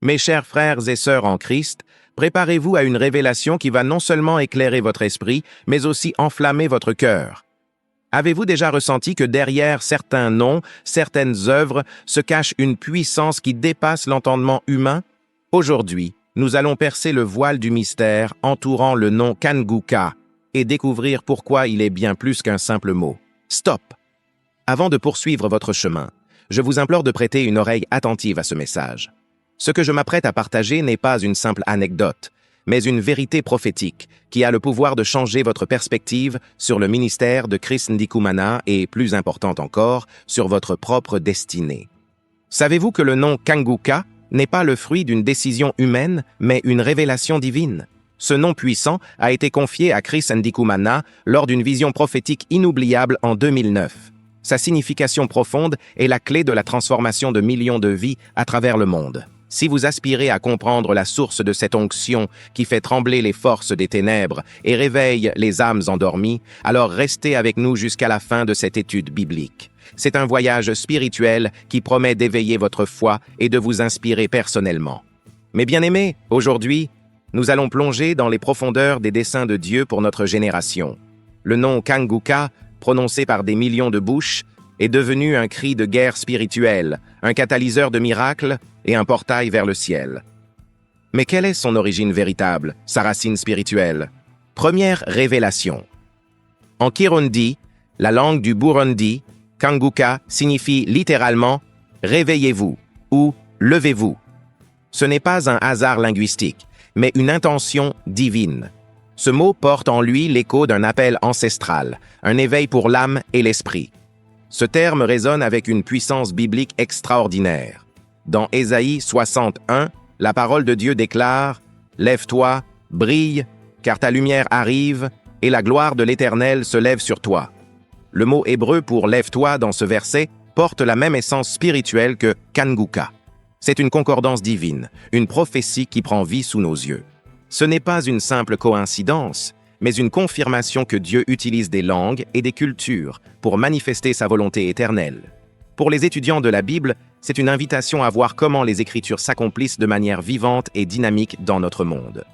Mes chers frères et sœurs en Christ, préparez-vous à une révélation qui va non seulement éclairer votre esprit, mais aussi enflammer votre cœur. Avez-vous déjà ressenti que derrière certains noms, certaines œuvres, se cache une puissance qui dépasse l'entendement humain? Aujourd'hui, nous allons percer le voile du mystère entourant le nom Kanguka et découvrir pourquoi il est bien plus qu'un simple mot. Stop! Avant de poursuivre votre chemin, je vous implore de prêter une oreille attentive à ce message. Ce que je m'apprête à partager n'est pas une simple anecdote, mais une vérité prophétique qui a le pouvoir de changer votre perspective sur le ministère de Chris Ndikumana et, plus important encore, sur votre propre destinée. Savez-vous que le nom Kanguka n'est pas le fruit d'une décision humaine, mais une révélation divine? Ce nom puissant a été confié à Chris Ndikumana lors d'une vision prophétique inoubliable en 2009. Sa signification profonde est la clé de la transformation de millions de vies à travers le monde. Si vous aspirez à comprendre la source de cette onction qui fait trembler les forces des ténèbres et réveille les âmes endormies, alors restez avec nous jusqu'à la fin de cette étude biblique. C'est un voyage spirituel qui promet d'éveiller votre foi et de vous inspirer personnellement. Mes bien-aimés, aujourd'hui, nous allons plonger dans les profondeurs des desseins de Dieu pour notre génération. Le nom Kanguka, prononcé par des millions de bouches, est devenu un cri de guerre spirituelle, un catalyseur de miracles et un portail vers le ciel. Mais quelle est son origine véritable, sa racine spirituelle? Première révélation. En Kirundi, la langue du Burundi, Kanguka signifie littéralement « réveillez-vous » ou « levez-vous ». Ce n'est pas un hasard linguistique, mais une intention divine. Ce mot porte en lui l'écho d'un appel ancestral, un éveil pour l'âme et l'esprit. Ce terme résonne avec une puissance biblique extraordinaire. Dans Ésaïe 61, la parole de Dieu déclare « Lève-toi, brille, car ta lumière arrive, et la gloire de l'Éternel se lève sur toi. » Le mot hébreu pour « lève-toi » dans ce verset porte la même essence spirituelle que « Kanguka ». C'est une concordance divine, une prophétie qui prend vie sous nos yeux. Ce n'est pas une simple coïncidence, mais une confirmation que Dieu utilise des langues et des cultures pour manifester sa volonté éternelle. Pour les étudiants de la Bible, c'est une invitation à voir comment les Écritures s'accomplissent de manière vivante et dynamique dans notre monde.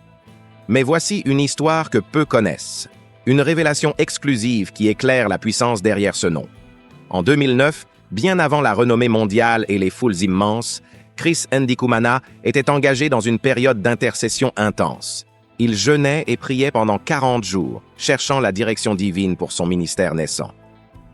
Mais voici une histoire que peu connaissent, une révélation exclusive qui éclaire la puissance derrière ce nom. En 2009, bien avant la renommée mondiale et les foules immenses, Chris Ndikumana était engagé dans une période d'intercession intense. Il jeûnait et priait pendant 40 jours, cherchant la direction divine pour son ministère naissant.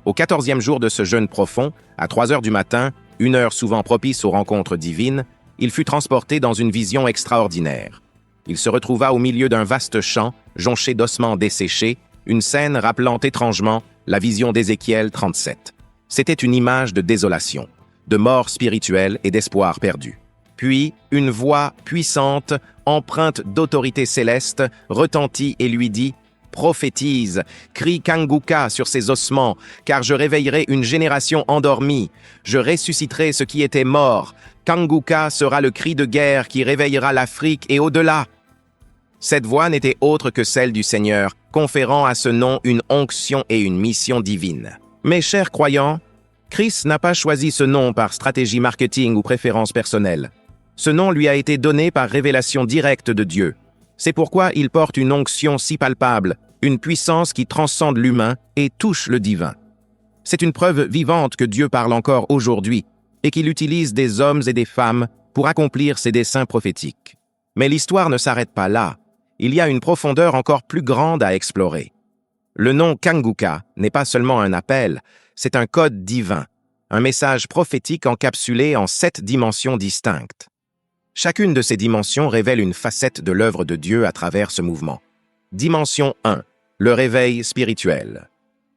Au 14e jour de ce jeûne profond, à 3 heures du matin, une heure souvent propice aux rencontres divines, il fut transporté dans une vision extraordinaire. Il se retrouva au milieu d'un vaste champ, jonché d'ossements desséchés, une scène rappelant étrangement la vision d'Ézéchiel 37. C'était une image de désolation, de mort spirituelle et d'espoir perdu. Puis, une voix puissante, empreinte d'autorité céleste, retentit et lui dit « Prophétise, crie Kanguka sur ces ossements, car je réveillerai une génération endormie. Je ressusciterai ce qui était mort. Kanguka sera le cri de guerre qui réveillera l'Afrique et au-delà. » Cette voix n'était autre que celle du Seigneur, conférant à ce nom une onction et une mission divine. Mes chers croyants, Chris n'a pas choisi ce nom par stratégie marketing ou préférence personnelle. Ce nom lui a été donné par révélation directe de Dieu. C'est pourquoi il porte une onction si palpable, une puissance qui transcende l'humain et touche le divin. C'est une preuve vivante que Dieu parle encore aujourd'hui et qu'il utilise des hommes et des femmes pour accomplir ses desseins prophétiques. Mais l'histoire ne s'arrête pas là. Il y a une profondeur encore plus grande à explorer. Le nom Kanguka n'est pas seulement un appel, c'est un code divin, un message prophétique encapsulé en 7 dimensions distinctes. Chacune de ces dimensions révèle une facette de l'œuvre de Dieu à travers ce mouvement. Dimension 1. Le réveil spirituel.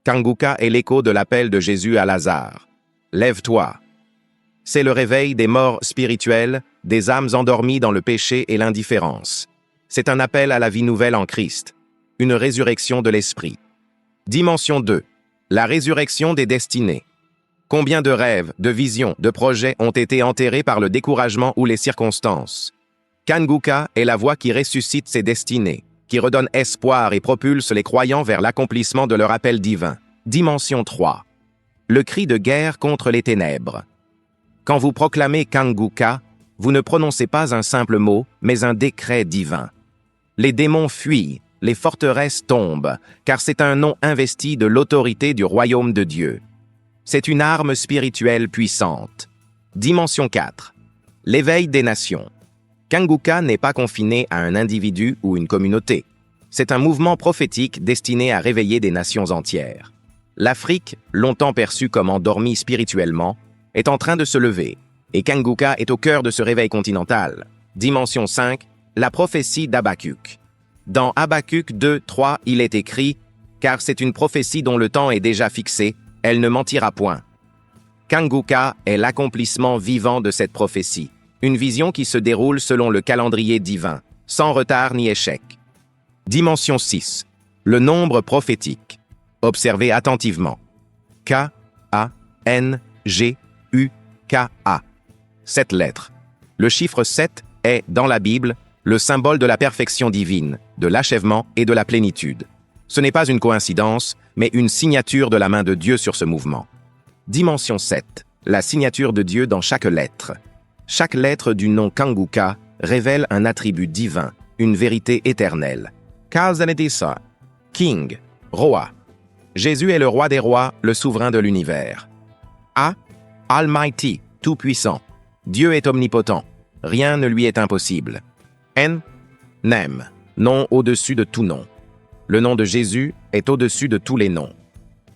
Kanguka est l'écho de l'appel de Jésus à Lazare. Lève-toi. C'est le réveil des morts spirituels, des âmes endormies dans le péché et l'indifférence. C'est un appel à la vie nouvelle en Christ, une résurrection de l'esprit. Dimension 2. La résurrection des destinées. Combien de rêves, de visions, de projets ont été enterrés par le découragement ou les circonstances? Kanguka est la voix qui ressuscite ces destinées, qui redonne espoir et propulse les croyants vers l'accomplissement de leur appel divin. Dimension 3. Le cri de guerre contre les ténèbres. Quand vous proclamez Kanguka, Vous ne prononcez pas un simple mot, mais un décret divin. Les démons fuient, les forteresses tombent, car c'est un nom investi de l'autorité du royaume de Dieu. C'est une arme spirituelle puissante. Dimension 4. L'éveil des nations. Kanguka n'est pas confiné à un individu ou une communauté. C'est un mouvement prophétique destiné à réveiller des nations entières. L'Afrique, longtemps perçue comme endormie spirituellement, est en train de se lever, et Kanguka est au cœur de ce réveil continental. Dimension 5. La prophétie d'Habakkuk. Dans Habakkuk 2:3, il est écrit « Car c'est une prophétie dont le temps est déjà fixé, elle ne mentira point. » Kanguka est l'accomplissement vivant de cette prophétie, une vision qui se déroule selon le calendrier divin, sans retard ni échec. Dimension 6. Le nombre prophétique. Observez attentivement. K-A-N-G-U-K-A. 7 lettres. Le chiffre 7 est, dans la Bible, le symbole de la perfection divine, de l'achèvement et de la plénitude. Ce n'est pas une coïncidence, mais une signature de la main de Dieu sur ce mouvement. Dimension 7. La signature de Dieu dans chaque lettre. Chaque lettre du nom Kanguka révèle un attribut divin, une vérité éternelle. Kazanedisa, King, Roi. Jésus est le roi des rois, le souverain de l'univers. A, Almighty, tout-puissant. Dieu est omnipotent. Rien ne lui est impossible. N, Nem, nom au-dessus de tout nom. Le nom de Jésus est au-dessus de tous les noms.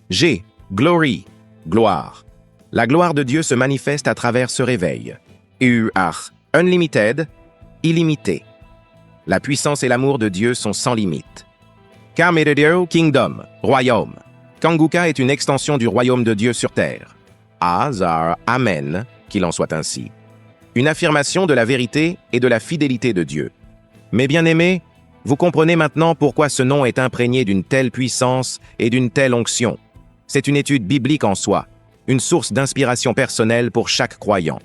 G, Glory, gloire. La gloire de Dieu se manifeste à travers ce réveil. U-R, Unlimited, illimité. La puissance et l'amour de Dieu sont sans limite. K-Meredio, Kingdom, royaume. Kanguka est une extension du royaume de Dieu sur terre. A-Zar, Amen, qu'il en soit ainsi. Une affirmation de la vérité et de la fidélité de Dieu. Mes bien-aimés, vous comprenez maintenant pourquoi ce nom est imprégné d'une telle puissance et d'une telle onction. C'est une étude biblique en soi, une source d'inspiration personnelle pour chaque croyant.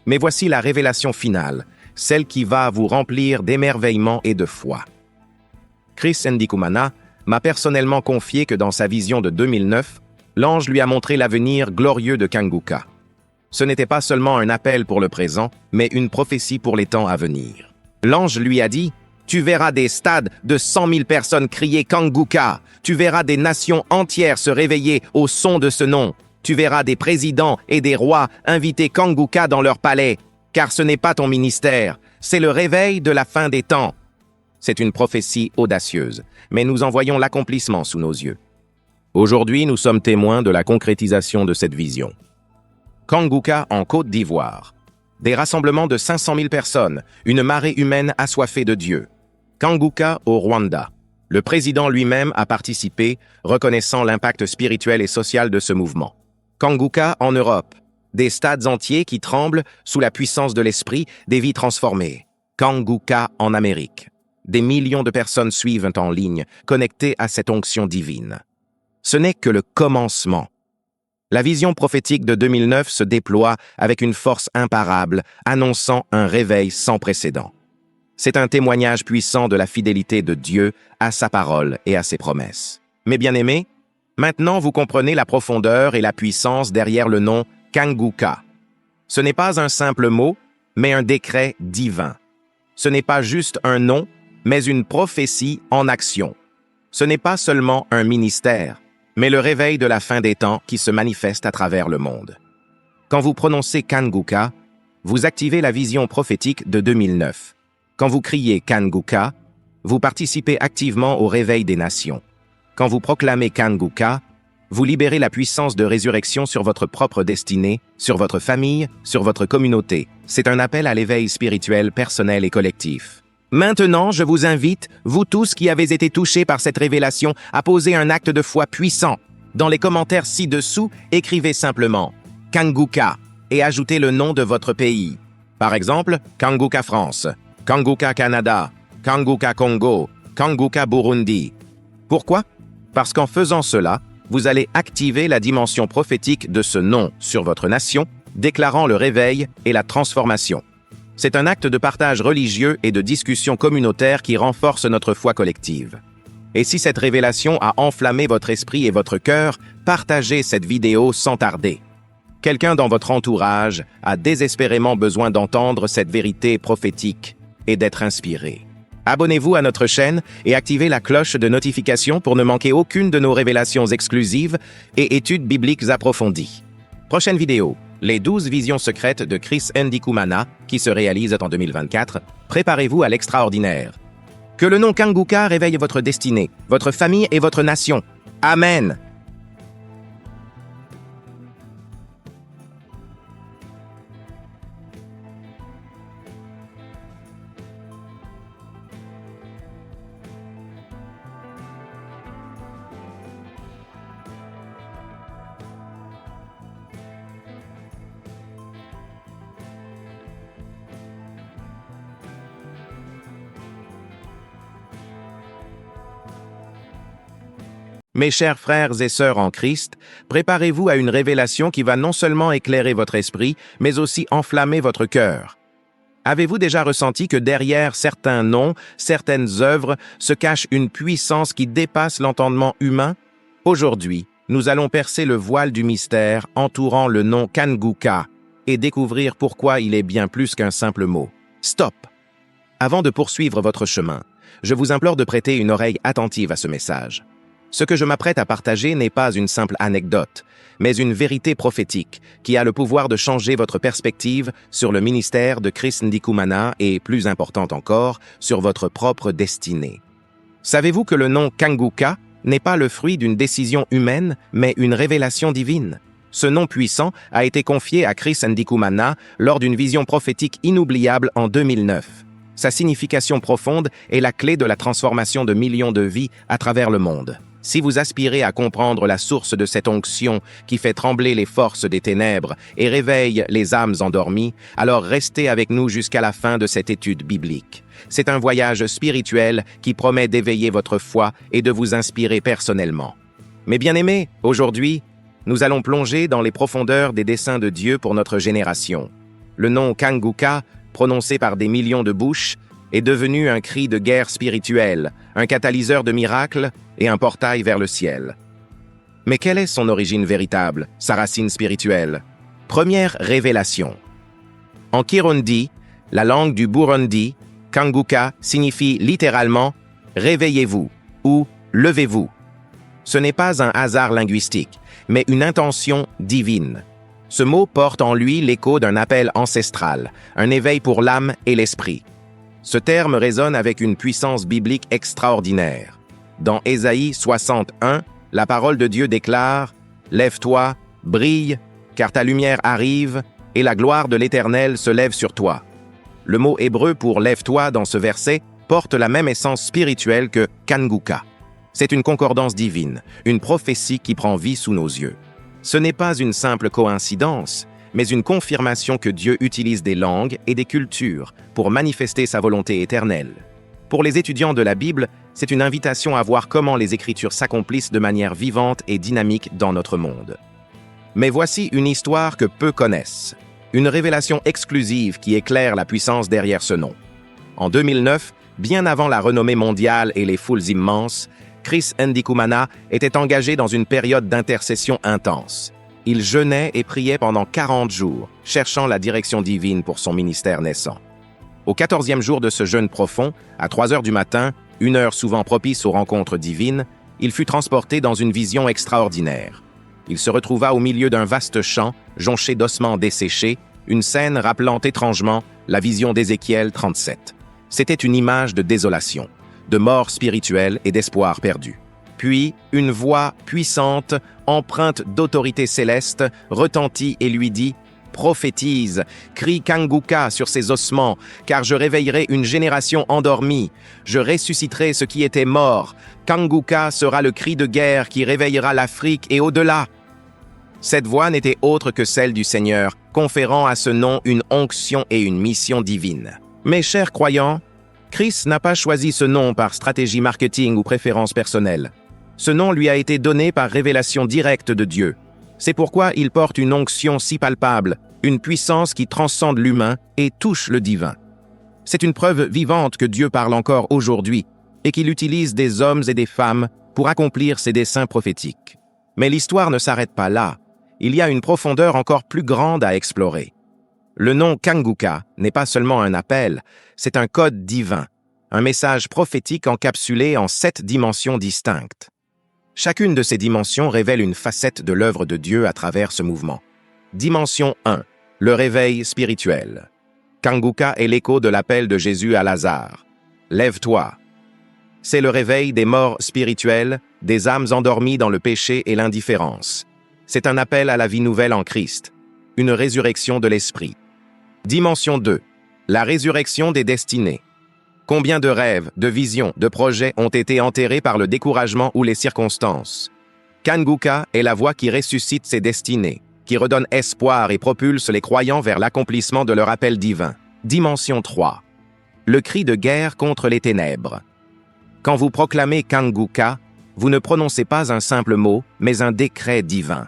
Mais voici la révélation finale, celle qui va vous remplir d'émerveillement et de foi. Chris Ndikumana m'a personnellement confié que dans sa vision de 2009, l'ange lui a montré l'avenir glorieux de Kanguka. Ce n'était pas seulement un appel pour le présent, mais une prophétie pour les temps à venir. L'ange lui a dit « Tu verras des stades de 100 000 personnes crier Kanguka. Tu verras des nations entières se réveiller au son de ce nom. Tu verras des présidents et des rois inviter Kanguka dans leur palais, car ce n'est pas ton ministère, c'est le réveil de la fin des temps. » C'est une prophétie audacieuse, mais nous en voyons l'accomplissement sous nos yeux. Aujourd'hui, nous sommes témoins de la concrétisation de cette vision. Kanguka en Côte d'Ivoire. Des rassemblements de 500 000 personnes, une marée humaine assoiffée de Dieu. Kanguka au Rwanda. Le président lui-même a participé, reconnaissant l'impact spirituel et social de ce mouvement. Kanguka en Europe. Des stades entiers qui tremblent sous la puissance de l'esprit, des vies transformées. Kanguka en Amérique. Des millions de personnes suivent en ligne, connectées à cette onction divine. Ce n'est que le commencement. La vision prophétique de 2009 se déploie avec une force imparable, annonçant un réveil sans précédent. C'est un témoignage puissant de la fidélité de Dieu à sa parole et à ses promesses. Mes bien-aimés, maintenant vous comprenez la profondeur et la puissance derrière le nom Kanguka. Ce n'est pas un simple mot, mais un décret divin. Ce n'est pas juste un nom, mais une prophétie en action. Ce n'est pas seulement un ministère, mais le réveil de la fin des temps qui se manifeste à travers le monde. Quand vous prononcez Kanguka, vous activez la vision prophétique de 2009. Quand vous criez Kanguka, vous participez activement au réveil des nations. Quand vous proclamez Kanguka, vous libérez la puissance de résurrection sur votre propre destinée, sur votre famille, sur votre communauté. C'est un appel à l'éveil spirituel personnel et collectif. Maintenant, je vous invite, vous tous qui avez été touchés par cette révélation, à poser un acte de foi puissant. Dans les commentaires ci-dessous, écrivez simplement « Kanguka » et ajoutez le nom de votre pays. Par exemple, Kanguka France, Kanguka Canada, Kanguka Congo, Kanguka Burundi. Pourquoi? Parce qu'en faisant cela, vous allez activer la dimension prophétique de ce nom sur votre nation, déclarant le réveil et la transformation. C'est un acte de partage religieux et de discussion communautaire qui renforce notre foi collective. Et si cette révélation a enflammé votre esprit et votre cœur, partagez cette vidéo sans tarder. Quelqu'un dans votre entourage a désespérément besoin d'entendre cette vérité prophétique et d'être inspiré. Abonnez-vous à notre chaîne et activez la cloche de notification pour ne manquer aucune de nos révélations exclusives et études bibliques approfondies. Prochaine vidéo, les 12 visions secrètes de Chris Ndikumana qui se réalisent en 2024. Préparez-vous à l'extraordinaire. Que le nom Kanguka réveille votre destinée, votre famille et votre nation. Amen. Mes chers frères et sœurs en Christ, préparez-vous à une révélation qui va non seulement éclairer votre esprit, mais aussi enflammer votre cœur. Avez-vous déjà ressenti que derrière certains noms, certaines œuvres, se cache une puissance qui dépasse l'entendement humain? Aujourd'hui, nous allons percer le voile du mystère entourant le nom Kanguka et découvrir pourquoi il est bien plus qu'un simple mot. Stop! Avant de poursuivre votre chemin, je vous implore de prêter une oreille attentive à ce message. Ce que je m'apprête à partager n'est pas une simple anecdote, mais une vérité prophétique qui a le pouvoir de changer votre perspective sur le ministère de Chris Ndikumana et, plus important encore, sur votre propre destinée. Savez-vous que le nom Kanguka n'est pas le fruit d'une décision humaine, mais une révélation divine? Ce nom puissant a été confié à Chris Ndikumana lors d'une vision prophétique inoubliable en 2009. Sa signification profonde est la clé de la transformation de millions de vies à travers le monde. Si vous aspirez à comprendre la source de cette onction qui fait trembler les forces des ténèbres et réveille les âmes endormies, alors restez avec nous jusqu'à la fin de cette étude biblique. C'est un voyage spirituel qui promet d'éveiller votre foi et de vous inspirer personnellement. Mes bien-aimés, aujourd'hui, nous allons plonger dans les profondeurs des desseins de Dieu pour notre génération. Le nom Kanguka, prononcé par des millions de bouches, est devenu un cri de guerre spirituelle, un catalyseur de miracles et un portail vers le ciel. Mais quelle est son origine véritable, sa racine spirituelle? Première révélation. En Kirundi, la langue du Burundi, Kanguka signifie littéralement « réveillez-vous » ou « levez-vous ». Ce n'est pas un hasard linguistique, mais une intention divine. Ce mot porte en lui l'écho d'un appel ancestral, un éveil pour l'âme et l'esprit. Ce terme résonne avec une puissance biblique extraordinaire. Dans Ésaïe 61, la parole de Dieu déclare « Lève-toi, brille, car ta lumière arrive, et la gloire de l'Éternel se lève sur toi. » Le mot hébreu pour « lève-toi » dans ce verset porte la même essence spirituelle que « Kanguka ». C'est une concordance divine, une prophétie qui prend vie sous nos yeux. Ce n'est pas une simple coïncidence, mais une confirmation que Dieu utilise des langues et des cultures pour manifester sa volonté éternelle. Pour les étudiants de la Bible, c'est une invitation à voir comment les Écritures s'accomplissent de manière vivante et dynamique dans notre monde. Mais voici une histoire que peu connaissent, une révélation exclusive qui éclaire la puissance derrière ce nom. En 2009, bien avant la renommée mondiale et les foules immenses, Chris Ndikumana était engagé dans une période d'intercession intense. Il jeûnait et priait pendant 40 jours, cherchant la direction divine pour son ministère naissant. Au 14e jour de ce jeûne profond, à 3 heures du matin, une heure souvent propice aux rencontres divines, il fut transporté dans une vision extraordinaire. Il se retrouva au milieu d'un vaste champ, jonché d'ossements desséchés, une scène rappelant étrangement la vision d'Ézéchiel 37. C'était une image de désolation, de mort spirituelle et d'espoir perdu. Puis, une voix puissante, empreinte d'autorité céleste, retentit et lui dit « Prophétise, crie Kanguka sur ces ossements, car je réveillerai une génération endormie. Je ressusciterai ce qui était mort. Kanguka sera le cri de guerre qui réveillera l'Afrique et au-delà. » Cette voix n'était autre que celle du Seigneur, conférant à ce nom une onction et une mission divine. Mes chers croyants, Chris n'a pas choisi ce nom par stratégie marketing ou préférence personnelle. Ce nom lui a été donné par révélation directe de Dieu. C'est pourquoi il porte une onction si palpable, une puissance qui transcende l'humain et touche le divin. C'est une preuve vivante que Dieu parle encore aujourd'hui et qu'il utilise des hommes et des femmes pour accomplir ses desseins prophétiques. Mais l'histoire ne s'arrête pas là. il y a une profondeur encore plus grande à explorer. Le nom Kanguka n'est pas seulement un appel, c'est un code divin, un message prophétique encapsulé en 7 dimensions distinctes. Chacune de ces dimensions révèle une facette de l'œuvre de Dieu à travers ce mouvement. Dimension 1. Le réveil spirituel. Kanguka est l'écho de l'appel de Jésus à Lazare. Lève-toi. C'est le réveil des morts spirituels, des âmes endormies dans le péché et l'indifférence. C'est un appel à la vie nouvelle en Christ, une résurrection de l'esprit. Dimension 2. La résurrection des destinées. Combien de rêves, de visions, de projets ont été enterrés par le découragement ou les circonstances? Kanguka est la voix qui ressuscite ces destinées, qui redonne espoir et propulse les croyants vers l'accomplissement de leur appel divin. Dimension 3. Le cri de guerre contre les ténèbres. Quand vous proclamez Kanguka, vous ne prononcez pas un simple mot, mais un décret divin.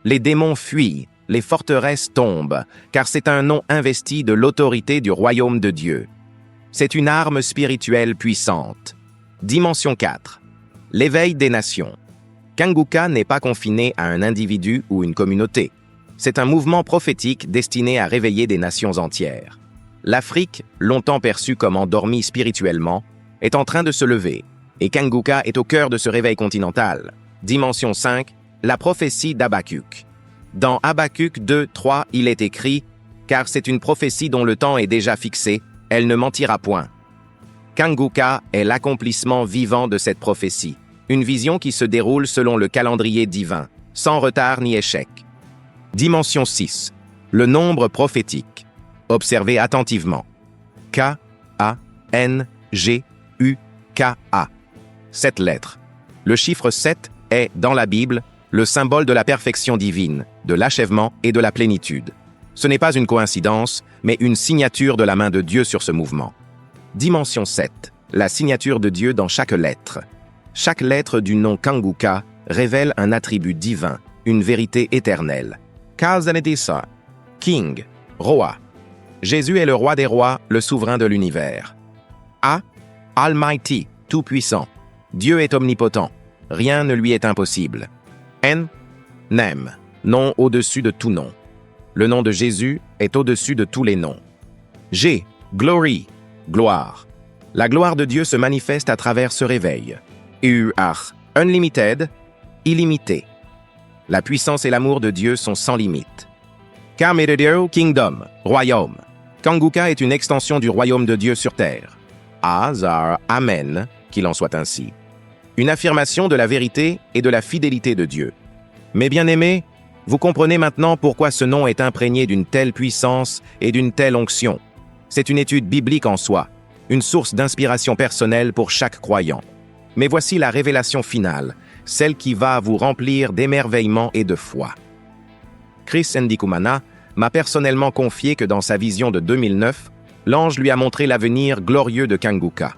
Les démons fuient, les forteresses tombent, car c'est un nom investi de l'autorité du royaume de Dieu. C'est une arme spirituelle puissante. Dimension 4. L'éveil des nations. Kanguka n'est pas confiné à un individu ou une communauté. C'est un mouvement prophétique destiné à réveiller des nations entières. L'Afrique, longtemps perçue comme endormie spirituellement, est en train de se lever, et Kanguka est au cœur de ce réveil continental. Dimension 5. La prophétie d'Habakkuk. Dans Habakkuk 2:3, il est écrit « Car c'est une prophétie dont le temps est déjà fixé, elle ne mentira point. » Kanguka est l'accomplissement vivant de cette prophétie, une vision qui se déroule selon le calendrier divin, sans retard ni échec. Dimension 6. Le nombre prophétique. Observez attentivement. K-A-N-G-U-K-A. 7 lettres. Le chiffre 7 est, dans la Bible, le symbole de la perfection divine, de l'achèvement et de la plénitude. Ce n'est pas une coïncidence, mais une signature de la main de Dieu sur ce mouvement. Dimension 7. La signature de Dieu dans chaque lettre. Chaque lettre du nom Kanguka révèle un attribut divin, une vérité éternelle. Kazanedisa, King, Roi. Jésus est le roi des rois, le souverain de l'univers. A, Almighty, tout-puissant. Dieu est omnipotent. Rien ne lui est impossible. N, Nem, nom au-dessus de tout nom. Le nom de Jésus est au-dessus de tous les noms. G, Glory, gloire. La gloire de Dieu se manifeste à travers ce réveil. U-R, Unlimited, illimité. La puissance et l'amour de Dieu sont sans limite. K-Meredio, Kingdom, royaume. Kanguka est une extension du royaume de Dieu sur terre. A-Zar, Amen, qu'il en soit ainsi. Une affirmation de la vérité et de la fidélité de Dieu. Mes bien-aimés, vous comprenez maintenant pourquoi ce nom est imprégné d'une telle puissance et d'une telle onction. C'est une étude biblique en soi, une source d'inspiration personnelle pour chaque croyant. Mais voici la révélation finale, celle qui va vous remplir d'émerveillement et de foi. Chris Ndikumana m'a personnellement confié que dans sa vision de 2009, l'ange lui a montré l'avenir glorieux de Kanguka.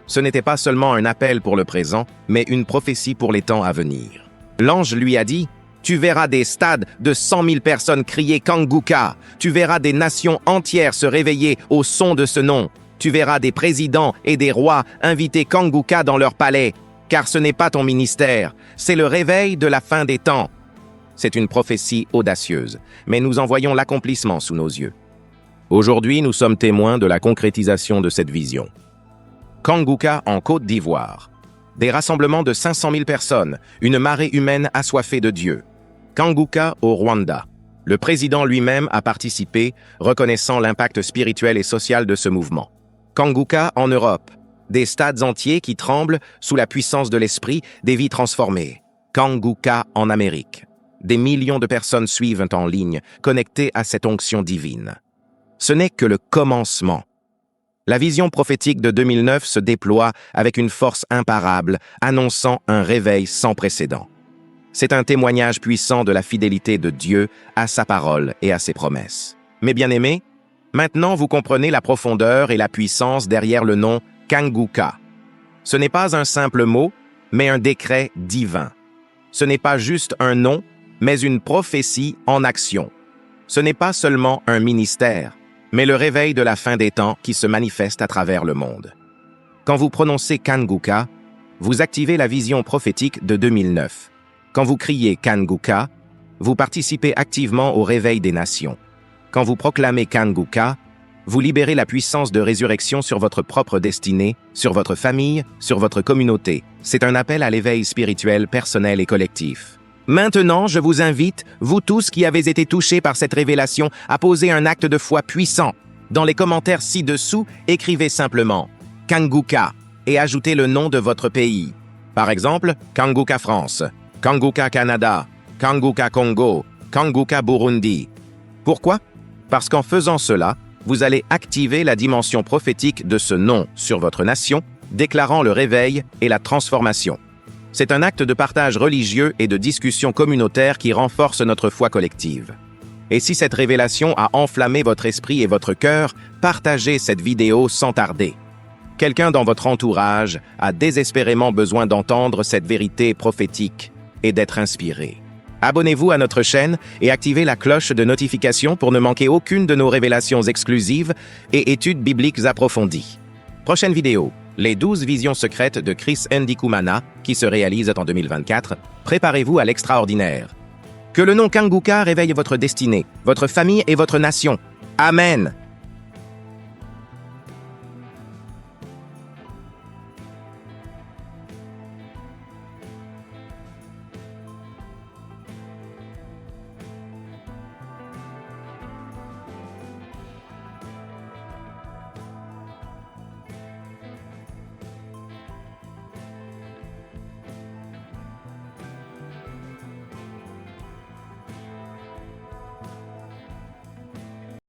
Ce n'était pas seulement un appel pour le présent, mais une prophétie pour les temps à venir. L'ange lui a dit « Tu verras des stades de 100 000 personnes crier Kanguka. Tu verras des nations entières se réveiller au son de ce nom. Tu verras des présidents et des rois inviter Kanguka dans leur palais, car ce n'est pas ton ministère, c'est le réveil de la fin des temps. » C'est une prophétie audacieuse, mais nous en voyons l'accomplissement sous nos yeux. Aujourd'hui, nous sommes témoins de la concrétisation de cette vision. Kanguka en Côte d'Ivoire. Des rassemblements de 500 000 personnes, une marée humaine assoiffée de Dieu. Kanguka au Rwanda. Le président lui-même a participé, reconnaissant l'impact spirituel et social de ce mouvement. Kanguka en Europe. Des stades entiers qui tremblent sous la puissance de l'esprit, des vies transformées. Kanguka en Amérique. Des millions de personnes suivent en ligne, connectées à cette onction divine. Ce n'est que le commencement. La vision prophétique de 2009 se déploie avec une force imparable, annonçant un réveil sans précédent. C'est un témoignage puissant de la fidélité de Dieu à sa parole et à ses promesses. Mes bien-aimés, maintenant vous comprenez la profondeur et la puissance derrière le nom Kanguka. Ce n'est pas un simple mot, mais un décret divin. Ce n'est pas juste un nom, mais une prophétie en action. Ce n'est pas seulement un ministère, mais le réveil de la fin des temps qui se manifeste à travers le monde. Quand vous prononcez Kanguka, vous activez la vision prophétique de 2009. Quand vous criez Kanguka, vous participez activement au réveil des nations. Quand vous proclamez Kanguka, vous libérez la puissance de résurrection sur votre propre destinée, sur votre famille, sur votre communauté. C'est un appel à l'éveil spirituel personnel et collectif. Maintenant, je vous invite, vous tous qui avez été touchés par cette révélation, à poser un acte de foi puissant. Dans les commentaires ci-dessous, écrivez simplement « Kanguka » et ajoutez le nom de votre pays. Par exemple, Kanguka France, Kanguka Canada, Kanguka Congo, Kanguka Burundi. Pourquoi? Parce qu'en faisant cela, vous allez activer la dimension prophétique de ce nom sur votre nation, déclarant le réveil et la transformation. C'est un acte de partage religieux et de discussion communautaire qui renforce notre foi collective. Et si cette révélation a enflammé votre esprit et votre cœur, partagez cette vidéo sans tarder. Quelqu'un dans votre entourage a désespérément besoin d'entendre cette vérité prophétique et d'être inspiré. Abonnez-vous à notre chaîne et activez la cloche de notification pour ne manquer aucune de nos révélations exclusives et études bibliques approfondies. Prochaine vidéo, les 12 visions secrètes de Chris Ndikumana qui se réalisent en 2024. Préparez-vous à l'extraordinaire. Que le nom Kanguka réveille votre destinée, votre famille et votre nation. Amen.